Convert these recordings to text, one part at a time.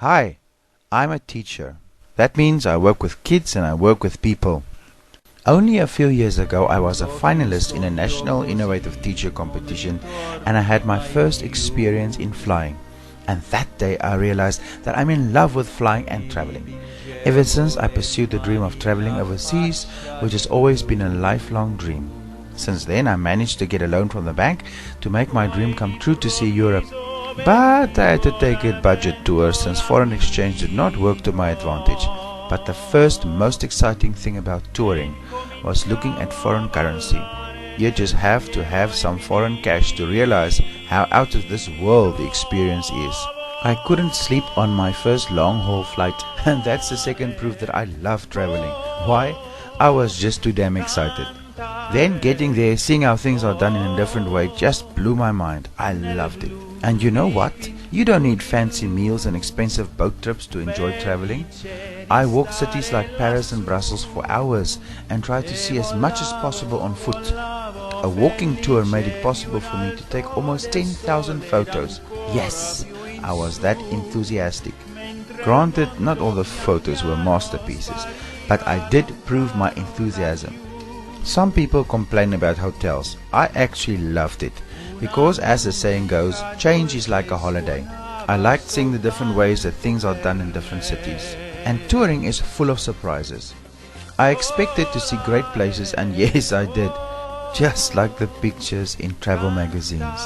Hi, I'm a teacher. That means I work with kids and I work with people. Only a few years ago I was a finalist in a national innovative teacher competition and I had my first experience in flying. And that day I realized that I'm in love with flying and traveling. Ever since I pursued the dream of traveling overseas, which has always been a lifelong dream. Since then I managed to get a loan from the bank to make my dream come true to see Europe. But I had to take a budget tour since foreign exchange did not work to my advantage. But the first most exciting thing about touring was looking at foreign currency. You just have to have some foreign cash to realize how out of this world the experience is. I couldn't sleep on my first long haul flight, and that's the second proof that I love traveling. Why? I was just too damn excited. Then getting there, seeing how things are done in a different way just blew my mind. I loved it. And you know what? You don't need fancy meals and expensive boat trips to enjoy traveling. I walked cities like Paris and Brussels for hours and tried to see as much as possible on foot. A walking tour made it possible for me to take almost 10,000 photos. Yes, I was that enthusiastic. Granted, not all the photos were masterpieces, but I did prove my enthusiasm. Some people complain about hotels. I actually loved it, because as the saying goes, change is like a holiday. I liked seeing the different ways that things are done in different cities. And touring is full of surprises. I expected to see great places, and yes, I did, just like the pictures in travel magazines.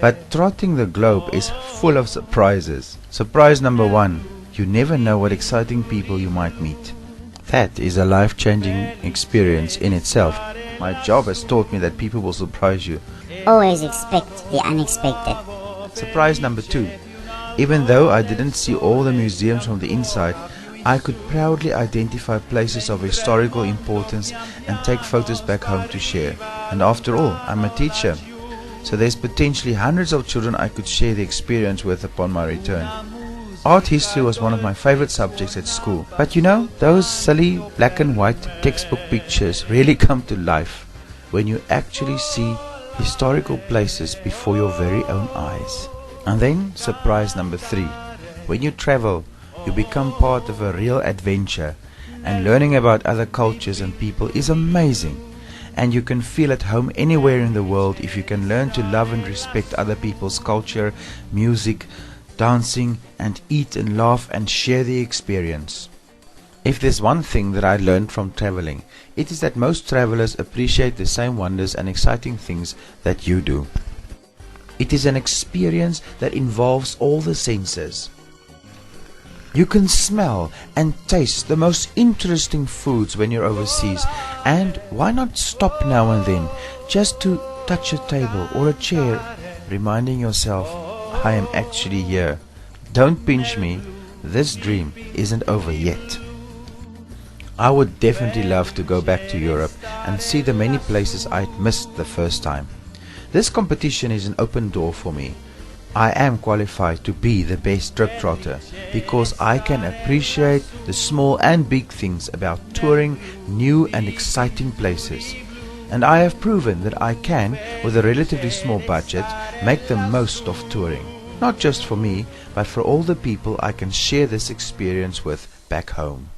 But trotting the globe is full of surprises. Surprise number 1, you never know what exciting people you might meet. That is a life-changing experience in itself. My job has taught me that people will surprise you. Always expect the unexpected. Surprise number 2. Even though I didn't see all the museums from the inside, I could proudly identify places of historical importance and take photos back home to share. And after all, I'm a teacher, so there's potentially hundreds of children I could share the experience with upon my return. Art history was one of my favorite subjects at school. But you know, those silly black and white textbook pictures really come to life when you actually see historical places before your very own eyes. And then, surprise number 3. When you travel, you become part of a real adventure, and learning about other cultures and people is amazing. And you can feel at home anywhere in the world if you can learn to love and respect other people's culture, music, dancing, and eat and laugh and share the experience. If there's one thing that I learned from traveling, it is that most travelers appreciate the same wonders and exciting things that you do. It is an experience that involves all the senses. You can smell and taste the most interesting foods when you're overseas, and why not stop now and then just to touch a table or a chair, reminding yourself, I am actually here. Don't pinch me, this dream isn't over yet. I would definitely love to go back to Europe and see the many places I'd missed the first time. This competition is an open door for me. I am qualified to be the best Triptrotter because I can appreciate the small and big things about touring new and exciting places. And I have proven that I can, with a relatively small budget, make the most of touring. Not just for me, but for all the people I can share this experience with back home.